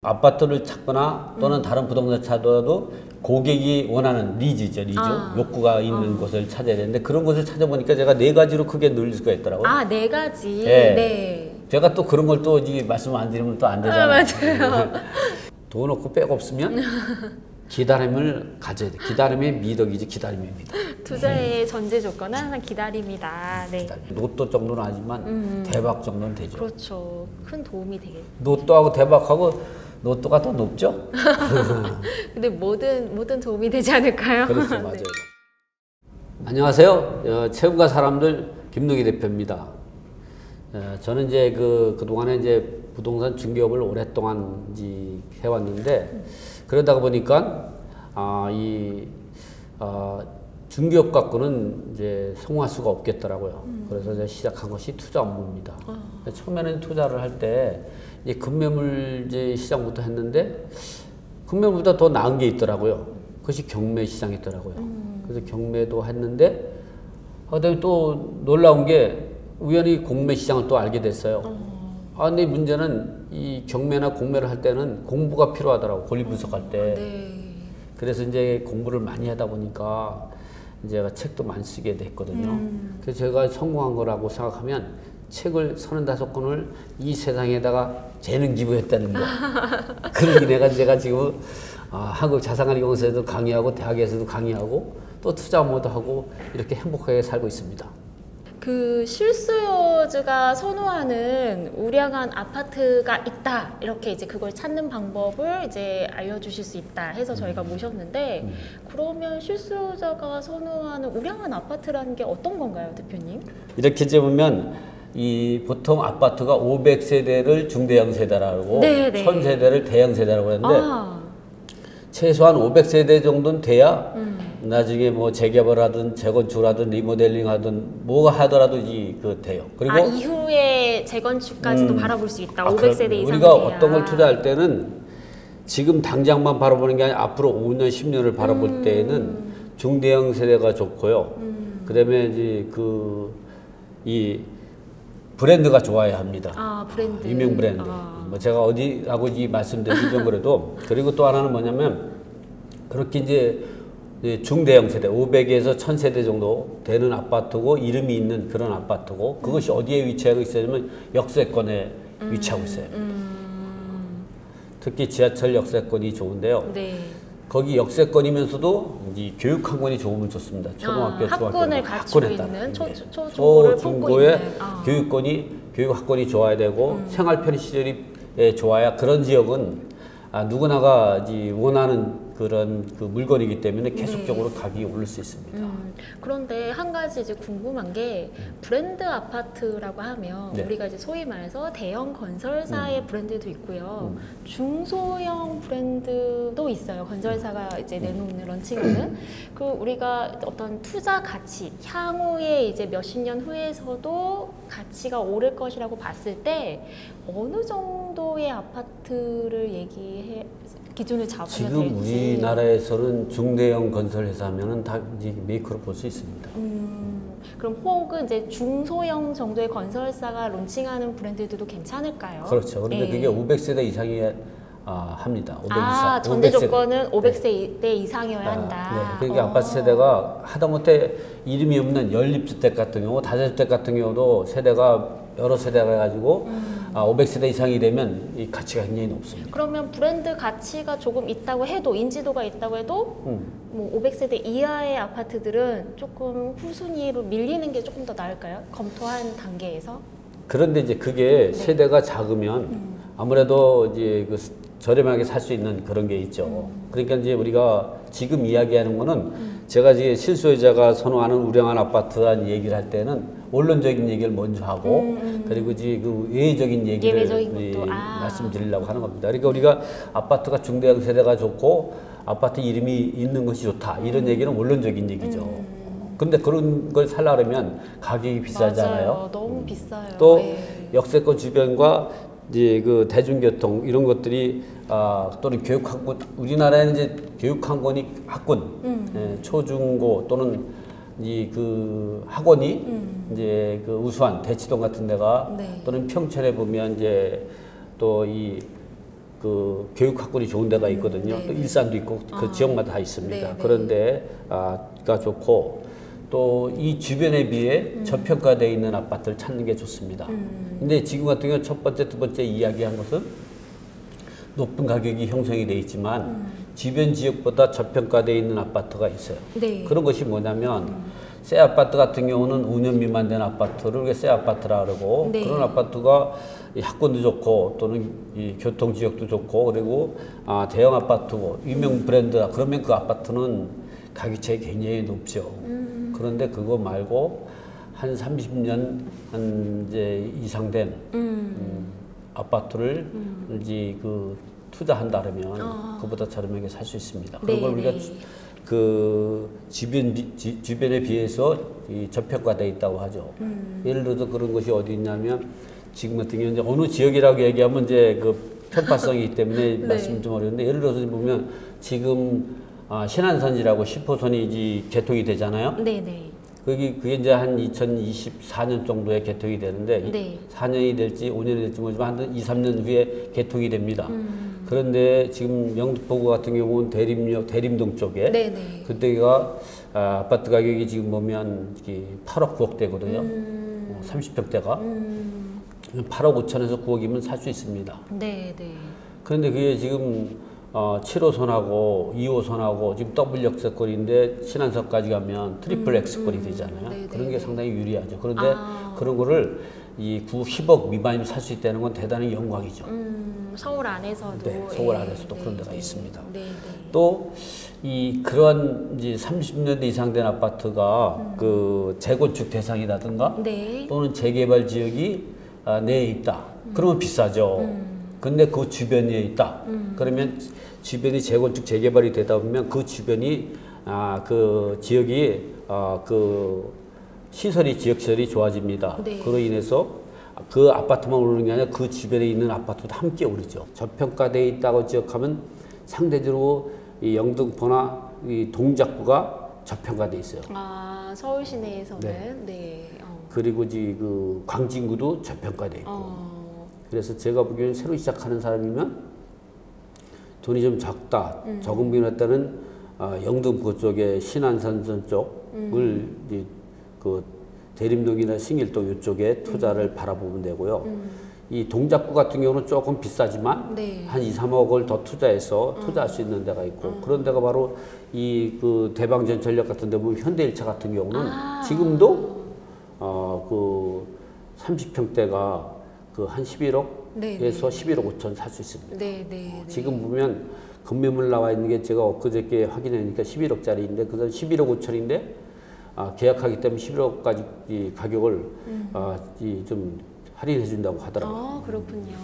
아파트를 찾거나 또는 다른 부동산 찾아도 고객이 원하는 니즈죠, 니즈. 욕구가 있는 곳을 찾아야 되는데 그런 곳을 찾아보니까 제가 4가지로 크게 늘릴 수가 있더라고요. 아, 4가지? 네. 네. 제가 또 그런 걸 또 말씀 안 드리면 또 안 되잖아요. 맞아요. 돈 없고 백 없으면 기다림을 가져야 돼. 기다림의 미덕이지, 기다림의 미덕. 투자의 전제 조건은 항상 기다림이다. 네. 로또 정도는 아니지만 대박 정도는 되죠. 그렇죠. 큰 도움이 되겠죠. 로또하고 대박하고 로또가 더 높죠? 근데 뭐든 도움이 되지 않을까요? 그렇죠, 네. 맞아요. 안녕하세요. 채움과 사람들 김동희 대표입니다. 저는 이제 그동안에 이제 부동산 중개업을 오랫동안 해왔는데 그러다 보니까 중개업 갖고는 이제 성공할 수가 없겠더라고요. 그래서 제가 시작한 것이 투자 업무입니다. 처음에는 투자를 할 때 급매물 시장부터 했는데 급매물보다 더 나은 게 있더라고요. 그것이 경매 시장이더라고요. 그래서 경매도 했는데 그다음에 또 놀라운 게 우연히 공매 시장을 또 알게 됐어요. 근데 문제는 이 경매나 공매를 할 때는 공부가 필요하더라고, 권리 분석할 때. 네. 그래서 이제 공부를 많이 하다 보니까 제가 책도 많이 쓰게 됐거든요. 그래서 제가 성공한 거라고 생각하면 책을 35권을 이 세상에다가 재능 기부했다는 거. 그러니 제가 지금 한국 자산관리공사에도 강의하고 대학에서도 강의하고 또 투자 업무도 하고 이렇게 행복하게 살고 있습니다. 그 실수요주가 선호하는 우량한 아파트가 있다, 이렇게 이제 그걸 찾는 방법을 이제 알려주실 수 있다 해서 저희가 모셨는데, 그러면 실수요자가 선호하는 우량한 아파트라는 게 어떤 건가요, 대표님? 이렇게 보면 보통 아파트가 500세대를 중대형 세대라고, 1000세대를 대형 세대라고 하는데 최소한 500세대 정도는 돼야 나중에 뭐 재개발 하든 재건축을 하든 리모델링 하든 뭐가 하더라도 돼요. 그리고 이후에 재건축까지도 바라볼 수 있다. 500세대 이상 우리가 돼야. 어떤 걸 투자할 때는 지금 당장만 바라보는 게 아니라 앞으로 5년, 10년을 바라볼 때에는 중대형 세대가 좋고요. 그다음에 이 브랜드가 좋아야 합니다. 브랜드. 유명 브랜드. 뭐 제가 어디라고 말씀드리기 좀 그래도. 그리고 또 하나는 뭐냐면 그렇게 이제 중대형 세대, 500에서 1000세대 정도 되는 아파트고 이름이 있는 그런 아파트고 그것이 어디에 위치하고 있냐면 역세권에 위치하고 있어요. 특히 지하철 역세권이 좋은데요. 네. 거기 역세권이면서도 이 교육 학원이 좋으면 좋습니다. 초등학교, 학군을 갖추고 있는 초중고의 교육 학원이 좋아야 되고 생활 편의 시설이 좋아야 그런 지역은 누구나가 원하는 그런 물건이기 때문에 계속적으로 가격이 오를 수 있습니다. 그런데 한 가지 이제 궁금한 게 브랜드 아파트라고 하면 우리가 이제 소위 말해서 대형 건설사의 브랜드도 있고요. 중소형 브랜드도 있어요. 건설사가 이제 내놓는 런칭하는. 그 우리가 어떤 투자 가치, 향후에 이제 몇십 년 후에서도 가치가 오를 것이라고 봤을 때 어느 정도의 아파트를 기준을 잡으면 지금 될지. 우리나라에서는 중대형 건설 회사 하면은 다 이제 메이커로 볼 수 있습니다. 그럼 혹은 이제 중소형 정도의 건설사가 론칭하는 브랜드들도 괜찮을까요? 그렇죠. 그런데 그게 500세대 이상이 합니다. 500 이상. 전제 조건은 500세대 이상이어야 한다. 네. 그러니까 아파트 세대가 하다못해 이름이 없는 연립주택 같은 경우, 다세주택 같은 경우도 세대가 여러 세대가 해가지고 500세대 이상이 되면 이 가치가 굉장히 높습니다. 그러면 브랜드 가치가 조금 있다고 해도, 인지도가 있다고 해도 뭐 500세대 이하의 아파트들은 조금 후순위로 밀리는 게 조금 더 나을까요? 검토한 단계에서? 그런데 이제 그게 세대가 작으면 아무래도 이제 저렴하게 살 수 있는 그런 게 있죠. 그러니까 이제 우리가 지금 이야기하는 거는 제가 이제 실수요자가 선호하는 우량한 아파트라는 얘기를 할 때는 원론적인 얘기를 먼저 하고 그리고 이제 예외적인 얘기를 말씀드리려고 하는 겁니다. 그러니까 우리가 아파트가 중대형 세대가 좋고 아파트 이름이 있는 것이 좋다 이런 얘기는 원론적인 얘기죠. 그런데 그런 걸 살려면 가격이 비싸잖아요. 맞아요. 너무 비싸요. 또 역세권 주변과 이제 대중교통 이런 것들이 또는 교육학군, 우리나라에는 이제 교육학군이 초중고 또는 학원이 이제 우수한 대치동 같은 데가 또는 평촌에 보면 이제 또 그 교육 학군이 좋은 데가 있거든요. 또 일산도 있고 그 지역마다 다 있습니다. 그런데 가 좋고 또 이 주변에 비해 저평가되어 있는 아파트를 찾는 게 좋습니다. 근데 지금 같은 경우 첫 번째, 두 번째 이야기한 것은 높은 가격이 형성이 돼 있지만 주변 지역보다 저평가되어 있는 아파트가 있어요. 네. 그런 것이 뭐냐면 새 아파트 같은 경우는 5년 미만 된 아파트를 우리가 새 아파트라 그러고 네. 그런 아파트가 이 학군도 좋고 또는 이 교통 지역도 좋고 그리고 대형 아파트고 유명 브랜드다 그러면 그 아파트는 가격 차이 굉장히 높죠. 그런데 그거 말고 한 30년 한 이제 이상 된 아파트를 이제 그 투자한다 그러면 그보다 저렴하게 살 수 있습니다. 그런 걸 우리가 그 주변에 비해서 이 저평가되어 있다고 하죠. 예를 들어서 그런 것이 어디 있냐면 지금 같은 경우는 이제 어느 지역이라고 얘기하면 이제 그 편파성이기 때문에 말씀 좀 어려운데 예를 들어서 보면 지금 신안선이라고 10호선이 이제 개통이 되잖아요. 네네. 그게 이제 한 2024년 정도에 개통이 되는데 4년이 될지 5년이 될지 모르지만 한 2, 3년 후에 개통이 됩니다. 그런데 지금 영등포구 같은 경우는 대림동 쪽에 그때가 아파트 가격이 지금 보면 8억 9억대거든요. 30평대가 8억 5천에서 9억이면 살 수 있습니다. 그런데 그게 지금 7호선하고 2호선하고 지금 더블 역세권인데 신안선까지 가면 트리플 X권이 되잖아요. 그런 게 상당히 유리하죠. 그런데 그런 거를 이 10억 미만이면 살 수 있다는 건 대단히 영광이죠. 서울 안에서도. 네, 서울 안에서도 그런 데가 있습니다. 또 그런 이제 30년대 이상 된 아파트가 그 재건축 대상이라든가 또는 재개발 지역이 내에 있다. 그러면 비싸죠. 근데 그 주변에 있다. 그러면 주변이 재건축 재개발이 되다 보면 그 주변이 그 지역이 그 지역시설이 좋아집니다. 그로 인해서 그 아파트만 오르는 게 아니라 그 주변에 있는 아파트도 함께 오르죠. 저평가되어 있다고 지역하면 상대적으로 이 영등포나 이 동작구가 저평가되어 있어요. 서울 시내에서는 그리고 그 광진구도 저평가되어 있고. 그래서 제가 보기에는 새로 시작하는 사람이면 돈이 좀 적다, 적은 비용이 났다는 영등포 쪽에 신안선 쪽을 이제 그 대림동이나 신길동 이쪽에 투자를 바라보면 되고요. 이 동작구 같은 경우는 조금 비싸지만 한 2, 3억을 더 투자해서 투자할 수 있는 데가 있고 그런 데가 바로 이 그 대방전철역 같은 데 보면 현대일차 같은 경우는 지금도 그 30평대가 그 한 11억에서 11억 5천 살 수 있습니다. 지금 보면 건매물 나와 있는 게 제가 엊그저께 확인하니까 11억짜리인데 그건 11억 5천인데 계약하기 때문에 11억까지 이 가격을 좀 할인해 준다고 하더라고요. 그렇군요.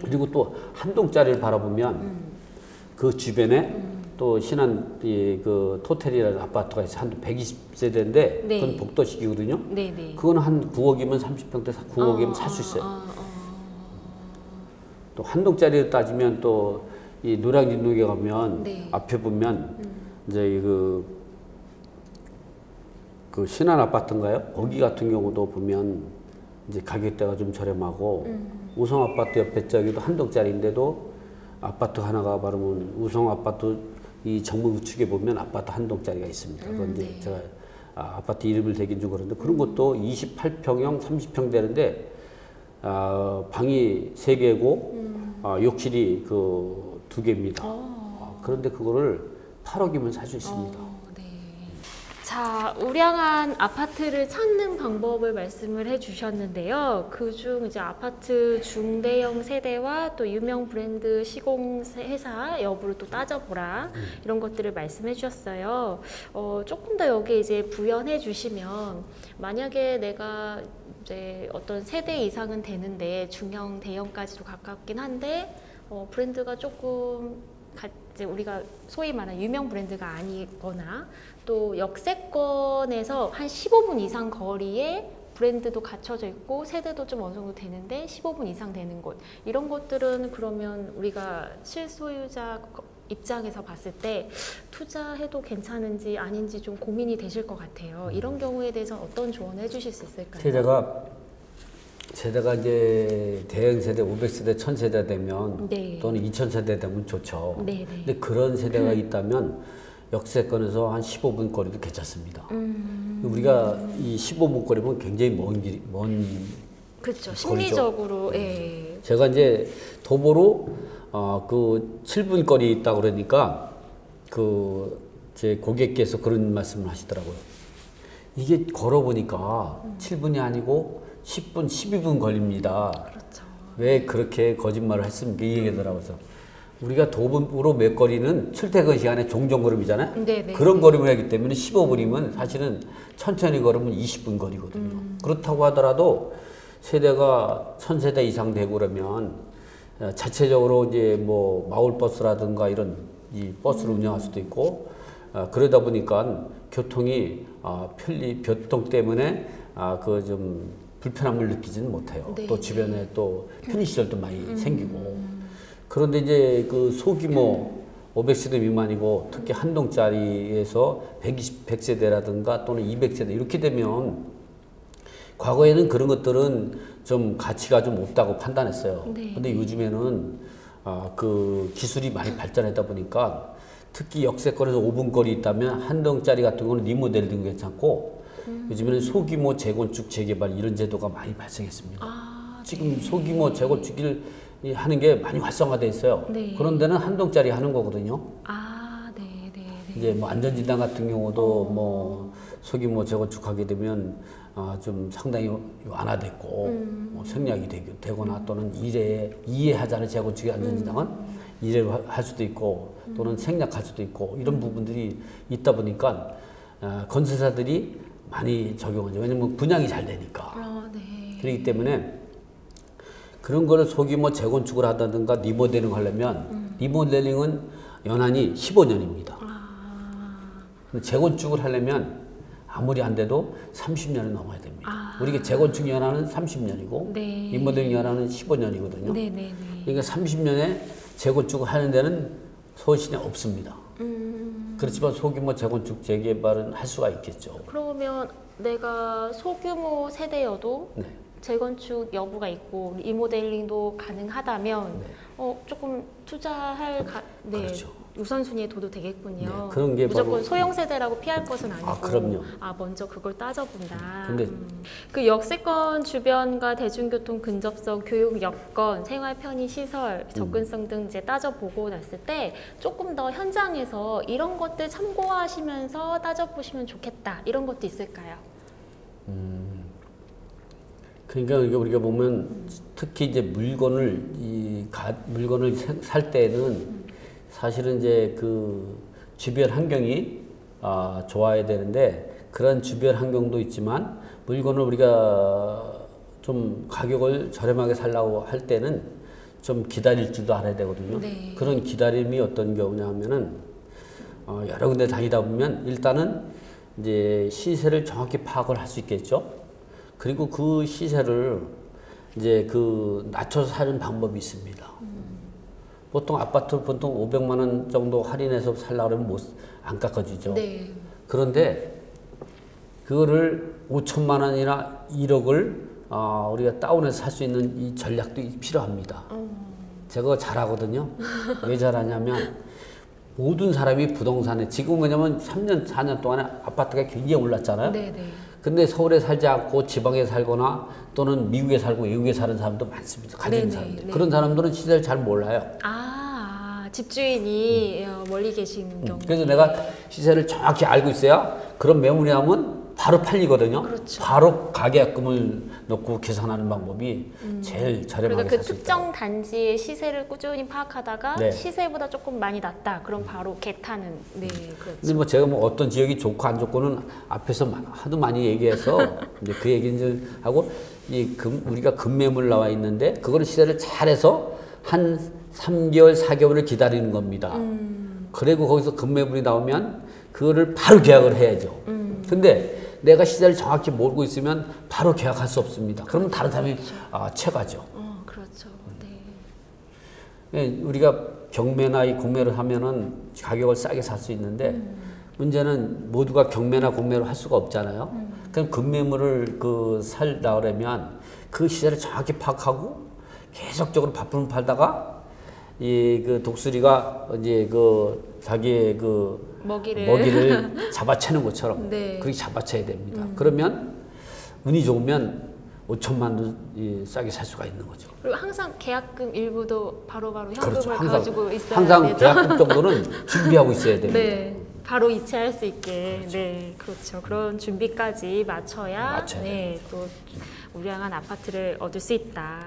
그리고 또 한 동짜리를 바라보면 그 주변에 또 신안 그 토텔이라는 아파트가 있어요. 한 120세대인데 그건 복도식이거든요. 그건 한 9억이면 30평대 9억이면 살 수 있어요. 또 한 동짜리를 따지면 또 이 노량진동에 가면 앞에 보면 이제 그 신안 아파트인가요? 거기 같은 경우도 보면 이제 가격대가 좀 저렴하고 우성 아파트 옆에 저기도 한 동짜리인데도 아파트 하나가 바르면 우성 아파트 이 정문 우측에 보면 아파트 한 동짜리가 있습니다. 그건 이제 제가 아파트 이름을 대긴 줄 그러는데 그런 것도 28평형 30평 되는데 방이 3개고 욕실이 그 2개입니다. 그런데 그거를 8억이면 살 수 있습니다. 자, 우량한 아파트를 찾는 방법을 말씀을 해주셨는데요. 그중 이제 아파트 중대형 세대와 또 유명 브랜드 시공 회사 여부를 또 따져보라 이런 것들을 말씀해 주셨어요. 조금 더 여기에 이제 부연해 주시면 만약에 내가 이제 어떤 세대 이상은 되는데 중형 대형까지도 가깝긴 한데 브랜드가 조금 이제 우리가 소위 말하는 유명 브랜드가 아니거나 또 역세권에서 한 15분 이상 거리에 브랜드도 갖춰져 있고 세대도 좀 어느 정도 되는데 15분 이상 되는 곳 이런 것들은 그러면 우리가 실소유자 입장에서 봤을 때 투자해도 괜찮은지 아닌지 좀 고민이 되실 것 같아요. 이런 경우에 대해서 어떤 조언을 해주실 수 있을까요? 제가 세대가 이제 대형 세대, 500세대, 1000세대 되면 네. 또는 2000세대 되면 좋죠. 네, 네. 근데 그런 세대가 있다면 역세권에서 한 15분 거리도 괜찮습니다. 우리가 이 15분 거리면 굉장히 먼 그렇죠. 거리죠. 심리적으로 예. 제가 이제 도보로 그 7분 거리 있다 그러니까 그 제 고객께서 그런 말씀을 하시더라고요. 이게 걸어보니까 7분이 아니고 10분, 12분 걸립니다. 그렇죠. 왜 그렇게 거짓말을 했습니까? 이 얘기더라고요. 우리가 도보로 몇 거리는 출퇴근 시간에 종종 걸음이잖아요. 네네. 그런 걸음을 하기 때문에 15분이면 사실은 천천히 걸으면 20분 거리거든요. 그렇다고 하더라도 세대가 1000세대 이상 되고 그러면 자체적으로 이제 뭐 마을버스라든가 이런 이 버스를 운영할 수도 있고 그러다 보니까 교통이 교통 때문에 그 좀 불편함을 느끼지는 못해요. 네. 또 주변에 또 편의시설도 많이 생기고. 그런데 이제 그 소규모 500세대 미만이고 특히 한 동짜리에서 100세대라든가 또는 200세대 이렇게 되면 과거에는 그런 것들은 좀 가치가 좀 없다고 판단했어요. 네. 근데 요즘에는 그 기술이 많이 발전하다 보니까 특히 역세권에서 5분 거리 있다면 한 동짜리 같은 거는 리모델링도 괜찮고 요즘에는 소규모 재건축 재개발 이런 제도가 많이 발생했습니다. 지금 네. 소규모 재건축을 하는 게 많이 활성화돼 있어요. 네. 그런 데는 한 동짜리 하는 거거든요. 네, 네, 네. 이제 뭐 안전진단 같은 경우도 뭐 소규모 재건축하게 되면 좀 상당히 완화됐고 뭐 생략이 되거나 또는 이해하자는 재건축의 안전진단은 이해할 수도 있고 또는 생략할 수도 있고 이런 부분들이 있다 보니까 건설사들이 많이 적용하죠. 왜냐면 분양이 잘 되니까. 네. 그렇기 때문에 그런 거를 소규모 재건축을 하다든가 리모델링 하려면 리모델링은 연한이 15년입니다. 재건축을 하려면 아무리 안 돼도 30년이 넘어야 됩니다. 우리가 재건축 연한은 30년이고 네. 리모델링 연한은 15년이거든요. 네, 네, 네. 그러니까 30년에 재건축을 하는 데는 서울시내 없습니다. 그렇지만 소규모 재건축 재개발은 할 수가 있겠죠. 그러면 내가 소규모 세대여도 네. 재건축 여부가 있고 리모델링도 가능하다면 네. 조금 투자할 그렇죠. 우선순위에 둬도 되겠군요. 네, 그런 게 무조건 바로 소형 세대라고 피할 것은 아니고 그럼요. 먼저 그걸 따져본다. 근데 그 역세권 주변과 대중교통 근접성, 교육 여건, 생활 편의 시설, 접근성 등 이제 따져보고 났을 때 조금 더 현장에서 이런 것들 참고하시면서 따져보시면 좋겠다. 이런 것도 있을까요? 그러니까 우리가 보면 특히 이제 물건을 살 때는 사실은 이제 그 주변 환경이 좋아야 되는데 그런 주변 환경도 있지만 물건을 우리가 좀 가격을 저렴하게 살려고 할 때는 좀 기다릴 줄도 알아야 되거든요. 네. 그런 기다림이 어떤 경우냐 하면은 여러 군데 다니다 보면 일단은 이제 시세를 정확히 파악을 할 수 있겠죠. 그리고 그 시세를 이제 그 낮춰서 사는 방법이 있습니다. 보통 아파트 보통 500만 원 정도 할인해서 살려고 하면 안 깎아주죠. 네. 그런데 그거를 5천만 원이나 1억을 우리가 다운해서 살 수 있는 이 전략도 필요합니다. 제가 잘하거든요. 왜 잘하냐면 모든 사람이 부동산에 지금 왜냐면 3년, 4년 동안에 아파트가 굉장히 올랐잖아요. 네, 네. 근데 서울에 살지 않고 지방에 살거나 또는 미국에 살고 외국에 사는 사람도 많습니다. 가진 네네, 사람들. 네. 그런 사람들은 시세를 잘 몰라요. 집주인이 멀리 계신 경우. 그래서 내가 시세를 정확히 알고 있어야 그런 매물이 나오면 바로 팔리거든요. 그렇죠. 바로 가계약금을 넣고 계산하는 방법이 제일 저렴하게 그러니까 그 살 수 있다. 특정 단지의 시세를 꾸준히 파악하다가 네. 시세보다 조금 많이 낮다. 그럼 바로 개타는. 네, 그렇죠. 근데 뭐 제가 뭐 어떤 지역이 좋고 안 좋고는 앞에서 하도 많이 얘기해서 이제 그 얘기는 하고 우리가 급매물 나와 있는데 그거를 시세를 잘해서 한 3개월, 4개월을 기다리는 겁니다. 그리고 거기서 급매물이 나오면 그거를 바로 계약을 해야죠. 근데 내가 시세를 정확히 모르고 있으면 바로 계약할 수 없습니다. 그러면 다른 사람이 채가죠. 그렇죠. 네. 우리가 경매나 이 공매를 하면은 가격을 싸게 살 수 있는데 문제는 모두가 경매나 공매로 할 수가 없잖아요. 그럼 급매물을 살려면 그 시세를 정확히 파악하고 계속적으로 바쁨을 팔다가 독수리가 이제 자기의 먹이를 잡아채는 것처럼 네. 그렇게 잡아채야 됩니다. 그러면 운이 좋으면 5천만 원 싸게 살 수가 있는 거죠. 그리고 항상 계약금 일부도 바로바로 현금을 그렇죠. 항상, 가지고 있어야 항상 되죠. 계약금 정도는 준비하고 있어야 됩니다. 네. 바로 이체할 수 있게. 그렇죠. 네, 그렇죠. 그런 준비까지 맞춰야 네, 또 우량한 아파트를 얻을 수 있다.